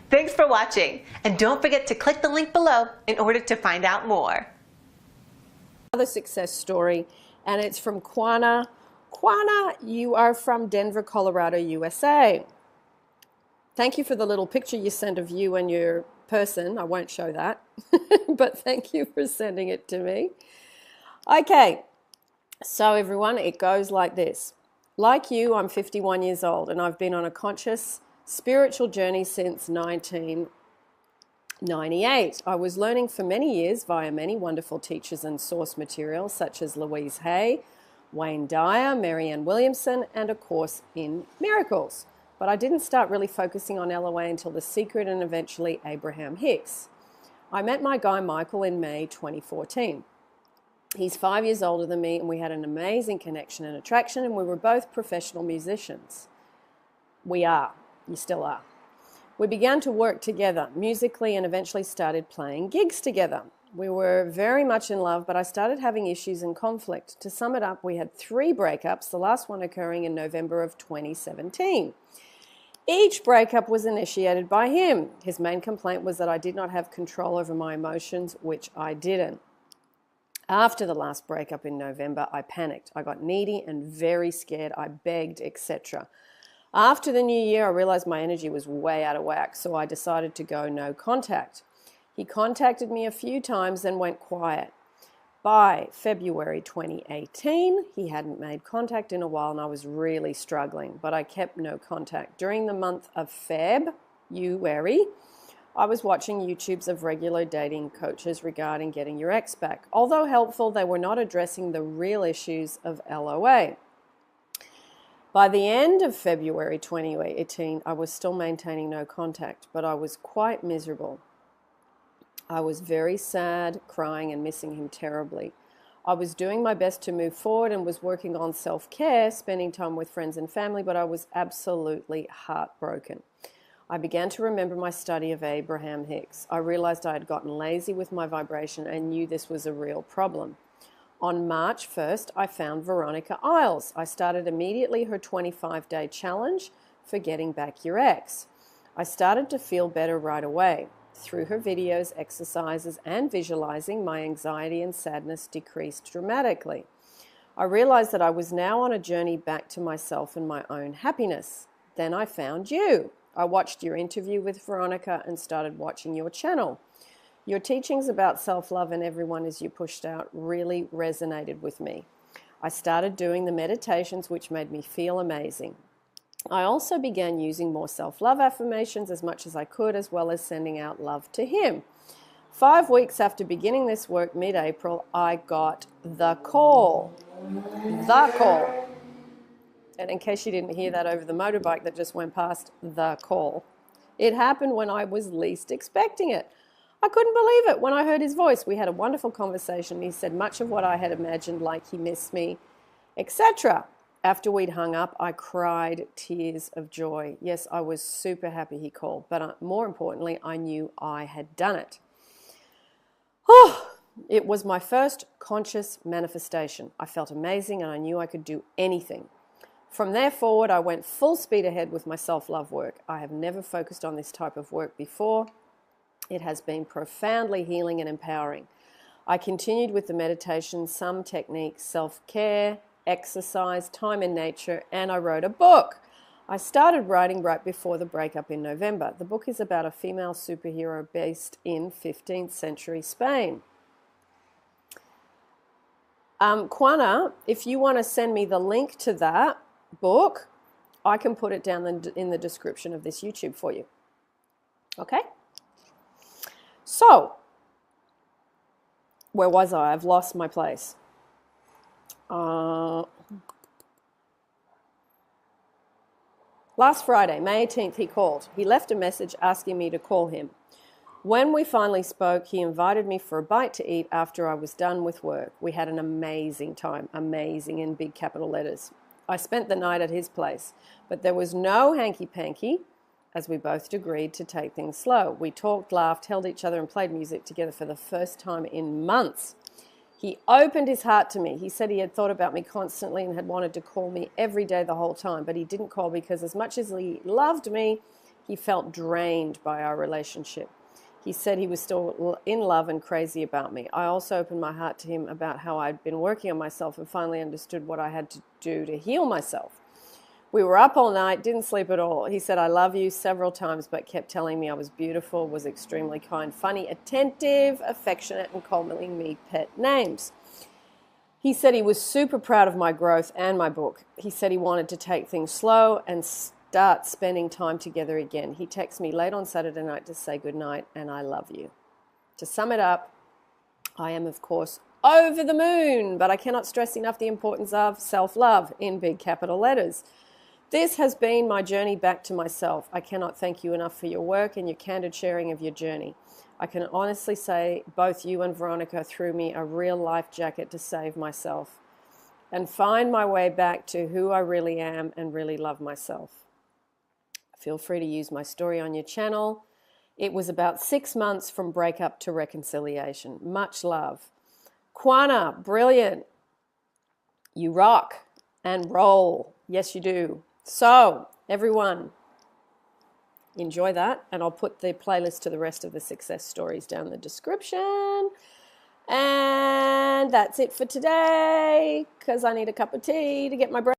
Thanks for watching, and don't forget to click the link below in order to find out more. Another success story, and it's from Quana. Quana, you are from Denver, Colorado, USA. Thank you for the little picture you sent of you and your person. I won't show that, but thank you for sending it to me. Okay, so everyone, it goes like this. Like you, I'm 51 years old, and I've been on a conscious spiritual journey since 1998. I was learning for many years via many wonderful teachers and source materials such as Louise Hay, Wayne Dyer, Marianne Williamson, and A Course in Miracles. But I didn't start really focusing on LOA until The Secret and eventually Abraham Hicks. I met my guy Michael in May 2014. He's 5 years older than me, and we had an amazing connection and attraction, and we were both professional musicians. We are. You still are. We began to work together musically and eventually started playing gigs together. We were very much in love, but I started having issues and conflict. To sum it up, we had 3 breakups, the last one occurring in November of 2017. Each breakup was initiated by him. His main complaint was that I did not have control over my emotions, which I didn't. After the last breakup in November, I panicked. I got needy and very scared. I begged, etc. After the new year, I realized my energy was way out of whack, so I decided to go no contact. He contacted me a few times and went quiet. By February 2018, he hadn't made contact in a while and I was really struggling, but I kept no contact. During the month of February, I was watching YouTubes of regular dating coaches regarding getting your ex back. Although helpful, they were not addressing the real issues of LOA. By the end of February 2018, I was still maintaining no contact, but I was quite miserable. I was very sad, crying and missing him terribly. I was doing my best to move forward and was working on self-care, spending time with friends and family, but I was absolutely heartbroken. I began to remember my study of Abraham Hicks. I realized I had gotten lazy with my vibration and knew this was a real problem. On March 1st, I found Veronica Isles. I started immediately her 25-day challenge for getting back your ex. I started to feel better right away. Through her videos, exercises, and visualizing, my anxiety and sadness decreased dramatically. I realized that I was now on a journey back to myself and my own happiness. Then I found you. I watched your interview with Veronica and started watching your channel. Your teachings about self-love and everyone as you pushed out really resonated with me. I started doing the meditations, which made me feel amazing. I also began using more self-love affirmations as much as I could, as well as sending out love to him. 5 weeks after beginning this work, mid-April, I got the call. The call. And in case you didn't hear that over the motorbike that just went past, the call. It happened when I was least expecting it. I couldn't believe it when I heard his voice. We had a wonderful conversation. He said much of what I had imagined, like he missed me, etc. After we'd hung up, I cried tears of joy. Yes, I was super happy he called, but more importantly, I knew I had done it. Oh, it was my first conscious manifestation. I felt amazing and I knew I could do anything. From there forward, I went full speed ahead with my self-love work. I have never focused on this type of work before. It has been profoundly healing and empowering. I continued with the meditation, some techniques, self-care, exercise, time in nature, and I wrote a book. I started writing right before the breakup in November. The book is about a female superhero based in 15th century Spain. Quana, if you want to send me the link to that book, I can put it down in the description of this YouTube for you. Okay? So, where was I? I've lost my place. Last Friday, May 18th, he called. He left a message asking me to call him. When we finally spoke, he invited me for a bite to eat after I was done with work. We had an amazing time, amazing in big capital letters. I spent the night at his place, but there was no hanky-panky, as we both agreed to take things slow. We talked, laughed, held each other and played music together for the first time in months. He opened his heart to me. He said he had thought about me constantly and had wanted to call me every day the whole time, but he didn't call because as much as he loved me, He felt drained by our relationship. He said he was still in love and crazy about me. I also opened my heart to him about how I'd been working on myself and finally understood what I had to do to heal myself. We were up all night, didn't sleep at all. He said, I love you several times, but kept telling me I was beautiful, was extremely kind, funny, attentive, affectionate, and calling me pet names. He said he was super proud of my growth and my book. He said he wanted to take things slow and start spending time together again. He texted me late on Saturday night to say goodnight and I love you. To sum it up, I am, of course, over the moon, but I cannot stress enough the importance of self-love in big capital letters. This has been my journey back to myself. I cannot thank you enough for your work and your candid sharing of your journey. I can honestly say both you and Veronica threw me a real life jacket to save myself and find my way back to who I really am and really love myself. Feel free to use my story on your channel. It was about 6 months from breakup to reconciliation. Much love. Quana, brilliant. You rock and roll. Yes, you do. So, everyone, enjoy that. And I'll put the playlist to the rest of the success stories down in the description. And that's it for today, because I need a cup of tea to get my brain.